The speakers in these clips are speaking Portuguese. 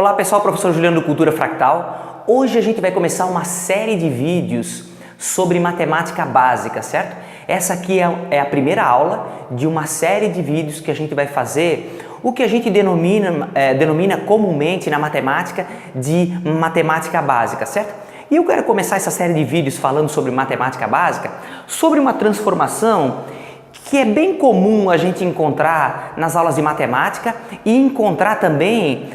Olá pessoal, professor Juliano do Cultura Fractal. Hoje a gente vai começar uma série de vídeos sobre matemática básica, certo? Essa aqui é a primeira aula de uma série de vídeos que a gente vai fazer, o que a gente denomina comumente na matemática de matemática básica, certo? E eu quero começar essa série de vídeos falando sobre matemática básica, sobre uma transformação que é bem comum a gente encontrar nas aulas de matemática e encontrar também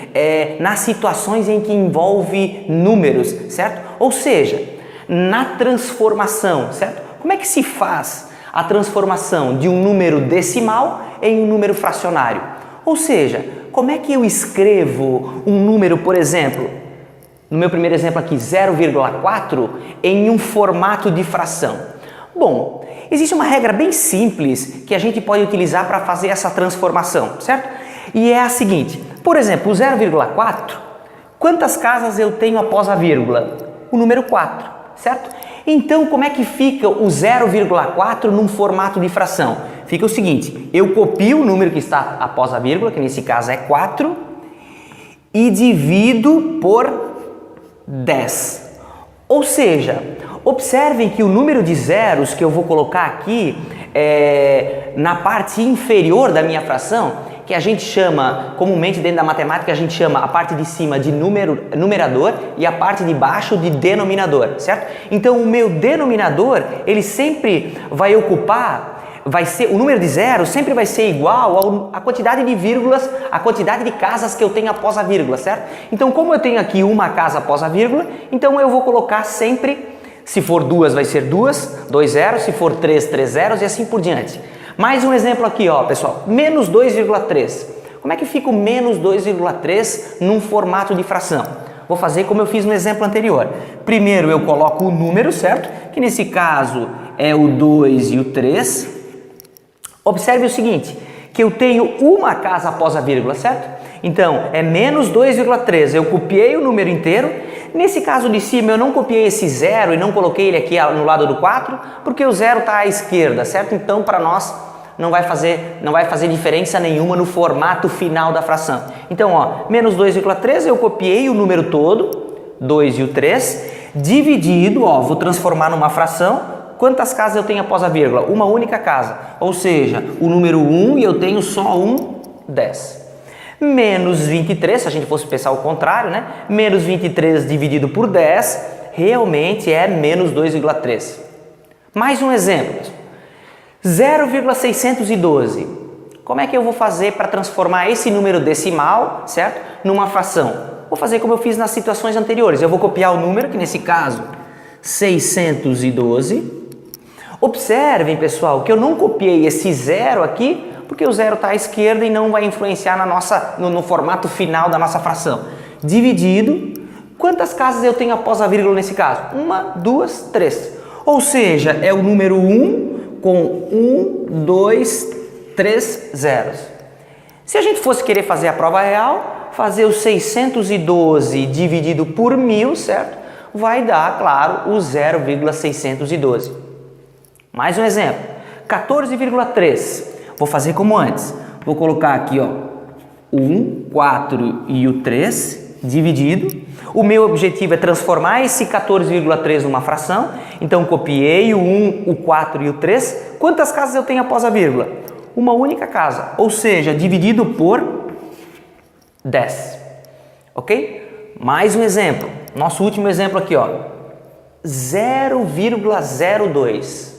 nas situações em que envolve números, certo? Ou seja, na transformação, certo? Como é que se faz a transformação de um número decimal em um número fracionário? Ou seja, como é que eu escrevo um número, por exemplo, no meu primeiro exemplo aqui, 0,4, em um formato de fração? Bom, existe uma regra bem simples que a gente pode utilizar para fazer essa transformação, certo? E é a seguinte, por exemplo, o 0,4, quantas casas eu tenho após a vírgula? O número 4, certo? Então, como é que fica o 0,4 num formato de fração? Fica o seguinte, eu copio o número que está após a vírgula, que nesse caso é 4, e divido por 10. Ou seja, observem que o número de zeros que eu vou colocar aqui na parte inferior da minha fração, que a gente chama, comumente dentro da matemática, a gente chama a parte de cima de numerador e a parte de baixo de denominador, certo? Então o meu denominador, ele sempre vai ocupar, o número de zeros sempre vai ser igual à quantidade de vírgulas, a quantidade de casas que eu tenho após a vírgula, certo? Então como eu tenho aqui uma casa após a vírgula, então eu vou colocar sempre, se for duas vai ser duas, 2 zeros, se for 3, 3 zeros e assim por diante. Mais um exemplo aqui, ó, pessoal, menos 2,3. Como é que fica o menos 2,3 num formato de fração? Vou fazer como eu fiz no exemplo anterior. Primeiro eu coloco o número, certo? Que nesse caso é o 2 e o 3. Observe o seguinte, que eu tenho uma casa após a vírgula, certo? Então, é menos 2,3. Eu copiei o número inteiro. Nesse caso de cima, eu não copiei esse zero e não coloquei ele aqui no lado do 4, porque o zero está à esquerda, certo? Então, para nós, não vai fazer diferença nenhuma no formato final da fração. Então, ó, menos 2,3, eu copiei o número todo, 2 e o 3, dividido, ó, vou transformar numa fração. Quantas casas eu tenho após a vírgula? Uma única casa, ou seja, o número 1 e eu tenho só 10. Menos 23, se a gente fosse pensar o contrário, né? Menos 23 dividido por 10, realmente é menos 2,3. Mais um exemplo. 0,612. Como é que eu vou fazer para transformar esse número decimal, certo? Numa fração? Vou fazer como eu fiz nas situações anteriores. Eu vou copiar o número, que nesse caso, 612. Observem, pessoal, que eu não copiei esse zero aqui, porque o zero está à esquerda e não vai influenciar no formato final da nossa fração. Dividido, quantas casas eu tenho após a vírgula nesse caso? 1, 2, 3. Ou seja, é o número 1 com 1, 2, 3 zeros. Se a gente fosse querer fazer a prova real, fazer o 612 dividido por 1000, certo? Vai dar, claro, o 0,612. Mais um exemplo, 14,3. Vou fazer como antes. Vou colocar aqui, ó, o 1, 4 e o 3 dividido. O meu objetivo é transformar esse 14,3 numa fração. Então, copiei o 1, o 4 e o 3. Quantas casas eu tenho após a vírgula? Uma única casa, ou seja, dividido por 10. Ok? Mais um exemplo. Nosso último exemplo aqui, ó, 0,02.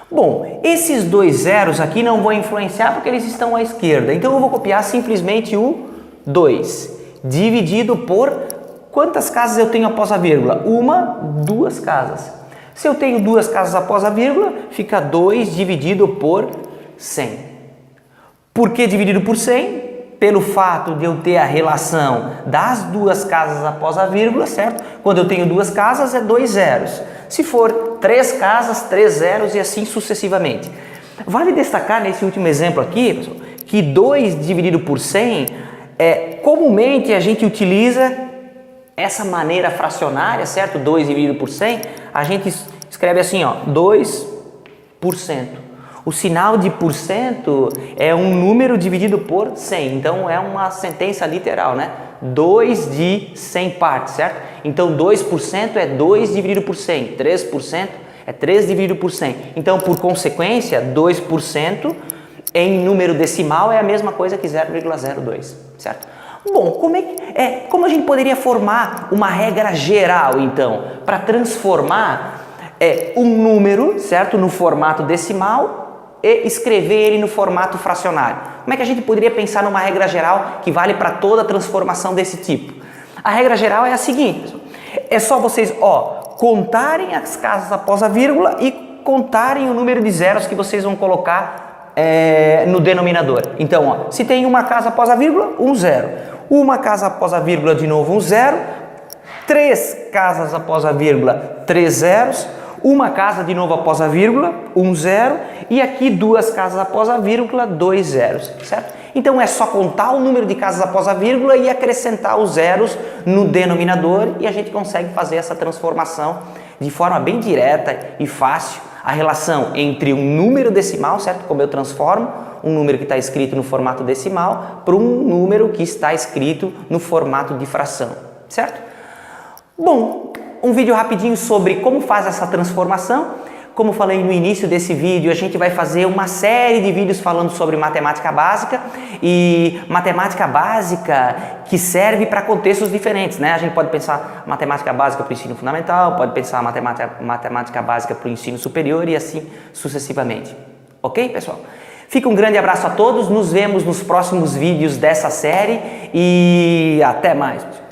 Bom, esses dois zeros aqui não vão influenciar porque eles estão à esquerda. Então eu vou copiar simplesmente o 2, dividido por quantas casas eu tenho após a vírgula? 1, 2 casas. Se eu tenho 2 casas após a vírgula, fica 2 dividido por 100. Por que dividido por 100? Pelo fato de eu ter a relação das 2 casas após a vírgula, certo? Quando eu tenho 2 casas é 2 zeros. Se for 3 casas, 3 zeros e assim sucessivamente. Vale destacar nesse último exemplo aqui, pessoal, que 2 dividido por 100, comumente a gente utiliza essa maneira fracionária, certo? 2 dividido por 100, a gente escreve assim, ó, 2%. O sinal de porcento é um número dividido por 100, então é uma sentença literal, né? 2 de 100 partes, certo? Então 2% é 2 dividido por 100, 3% é 3 dividido por 100. Então, por consequência, 2% em número decimal é a mesma coisa que 0,02, certo? Bom, como a gente poderia formar uma regra geral, então, para transformar um número, certo, no formato decimal e escrever ele no formato fracionário? Como é que a gente poderia pensar numa regra geral que vale para toda transformação desse tipo? A regra geral é a seguinte, pessoal. É só vocês, contarem as casas após a vírgula e contarem o número de zeros que vocês vão colocar no denominador. Então, se tem uma casa após a vírgula, um zero. Uma casa após a vírgula, de novo um zero. 3 casas após a vírgula, 3 zeros. Uma casa de novo após a vírgula, um zero. E aqui 2 casas após a vírgula, 2 zeros, certo? Então é só contar o número de casas após a vírgula e acrescentar os zeros no denominador e a gente consegue fazer essa transformação de forma bem direta e fácil. A relação entre um número decimal, certo? Como eu transformo um número que está escrito no formato decimal para um número que está escrito no formato de fração, certo? Bom, um vídeo rapidinho sobre como faz essa transformação. Como falei no início desse vídeo, a gente vai fazer uma série de vídeos falando sobre matemática básica e matemática básica que serve para contextos diferentes, né? A gente pode pensar matemática básica para o ensino fundamental, pode pensar matemática básica para o ensino superior e assim sucessivamente. Ok, pessoal? Fica um grande abraço a todos, nos vemos nos próximos vídeos dessa série e até mais, pessoal.